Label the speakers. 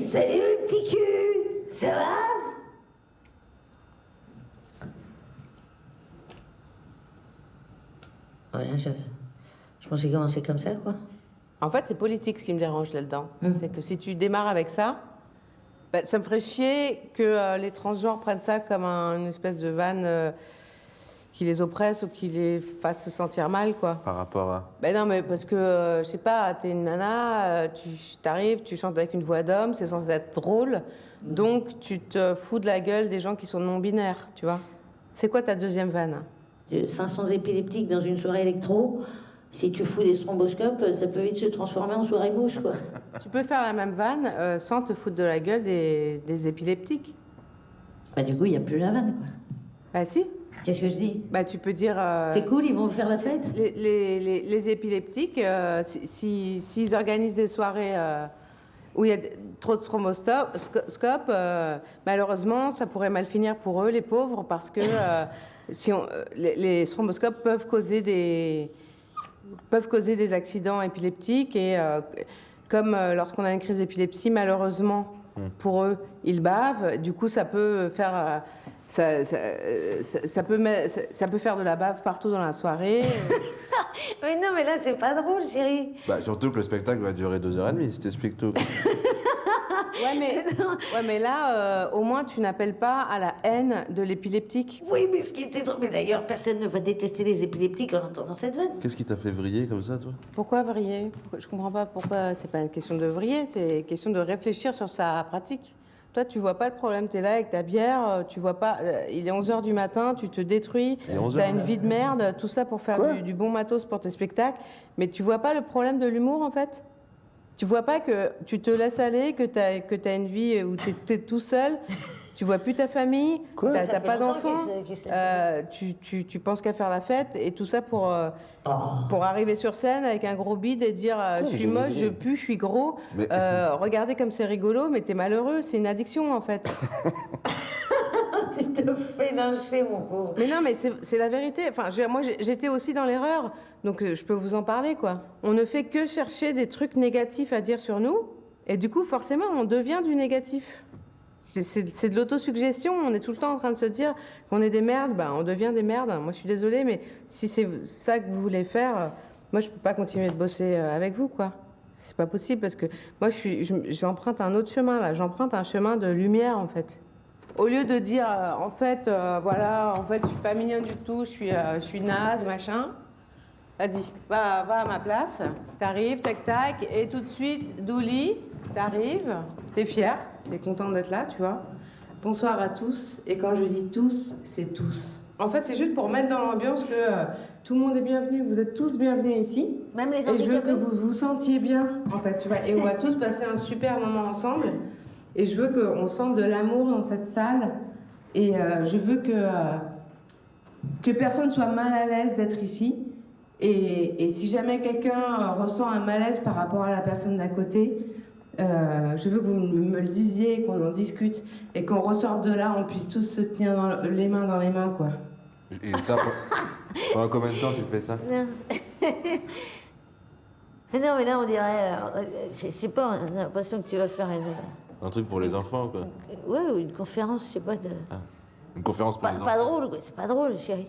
Speaker 1: salut le petit cul. Ça va? Voilà, je pensais commencer comme ça, quoi.
Speaker 2: En fait, c'est politique ce qui me dérange là-dedans. C'est que si tu démarres avec ça, bah, ça me ferait chier que les transgenres prennent ça comme une espèce de vanne qui les oppresse ou qui les fasse se sentir mal, quoi.
Speaker 3: Par rapport à...
Speaker 2: Ben non, mais parce que, je sais pas, t'es une nana, tu t'arrives, tu chantes avec une voix d'homme, c'est censé être drôle, donc tu te fous de la gueule des gens qui sont non-binaires, tu vois. C'est quoi ta deuxième vanne?
Speaker 1: 500 épileptiques dans une soirée électro. Si tu fous des stromboscopes, ça peut vite se transformer en soirée mouche, quoi.
Speaker 2: Tu peux faire la même vanne sans te foutre de la gueule des épileptiques.
Speaker 1: Bah du coup, il n'y a plus la vanne, quoi.
Speaker 2: Bah si.
Speaker 1: Qu'est-ce que je dis?
Speaker 2: Bah tu peux dire...
Speaker 1: C'est cool, ils vont faire la fête?
Speaker 2: Les épileptiques, s'ils organisent des soirées où il y a trop de stromboscopes, malheureusement, ça pourrait mal finir pour eux, les pauvres, parce que les stromboscopes peuvent causer des accidents épileptiques et comme lorsqu'on a une crise d'épilepsie, malheureusement, pour eux, ils bavent. Du coup, ça peut faire... ça peut faire de la bave partout dans la soirée.
Speaker 1: Mais non, mais là, c'est pas drôle, chérie.
Speaker 3: Bah, surtout que le spectacle va durer 2h30, si t'expliques tout.
Speaker 2: Ouais, mais là, au moins, tu n'appelles pas à la haine de l'épileptique.
Speaker 1: Oui, mais ce qui était drôle... Mais d'ailleurs, personne ne va détester les épileptiques en entendant cette vanne.
Speaker 3: Qu'est-ce qui t'a fait vriller comme ça, toi?
Speaker 2: Pourquoi vriller? Je comprends pas pourquoi. C'est pas une question de vriller, c'est une question de réfléchir sur sa pratique. Toi, tu vois pas le problème, t'es là avec ta bière, tu vois pas... il est 11h du matin, tu te détruis, t'as une vie de merde, tout ça pour faire du bon matos pour tes spectacles, mais tu vois pas le problème de l'humour, en fait? Tu vois pas que tu te laisses aller, que t'as une vie où t'es tout seul, tu vois plus ta famille, t'as pas d'enfants, tu penses qu'à faire la fête, et tout ça pour arriver sur scène avec un gros bide et dire je suis moche, je pue, je suis gros,
Speaker 3: Mais...
Speaker 2: regardez comme c'est rigolo, mais t'es malheureux, c'est une addiction en fait.
Speaker 1: Tu te fais lyncher, mon pauvre.
Speaker 2: Mais non, mais c'est la vérité. Enfin, moi, j'étais aussi dans l'erreur, donc je peux vous en parler, quoi. On ne fait que chercher des trucs négatifs à dire sur nous, et du coup, forcément, on devient du négatif. C'est de l'autosuggestion, on est tout le temps en train de se dire qu'on est des merdes, ben, on devient des merdes. Moi, je suis désolée, mais si c'est ça que vous voulez faire, moi, je peux pas continuer de bosser avec vous, quoi. C'est pas possible, parce que moi, j'emprunte un autre chemin, là. J'emprunte un chemin de lumière, en fait. Au lieu de dire, en fait, voilà, en fait, je suis pas mignonne du tout, je suis naze, machin. Vas-y, va à ma place. T'arrives, tac, tac, et tout de suite, Douli, t'arrives, t'es fière, t'es contente d'être là, tu vois. Bonsoir à tous, et quand je dis tous, c'est tous. En fait, c'est juste pour mettre dans l'ambiance que tout le monde est bienvenu, vous êtes tous bienvenus ici.
Speaker 1: Même les
Speaker 2: handicapés. Et je veux que
Speaker 1: handicapés.
Speaker 2: vous vous sentiez bien, en fait, tu vois. Et on va tous passer un super moment ensemble. Et je veux qu'on sente de l'amour dans cette salle. Et je veux que personne soit mal à l'aise d'être ici. Et si jamais quelqu'un ressent un malaise par rapport à la personne d'à côté, je veux que vous me le disiez, qu'on en discute et qu'on ressorte de là, on puisse tous se tenir les mains dans les mains, quoi.
Speaker 3: Et ça, pendant combien de temps tu fais ça?
Speaker 1: Non. Mais non, mais là, on dirait... je sais pas, on a l'impression que tu vas faire
Speaker 3: Un truc pour les enfants, quoi.
Speaker 1: ouais, ou une conférence, je sais pas, de...
Speaker 3: Une conférence pour les enfants.
Speaker 1: Pas drôle, quoi. C'est pas drôle, chérie.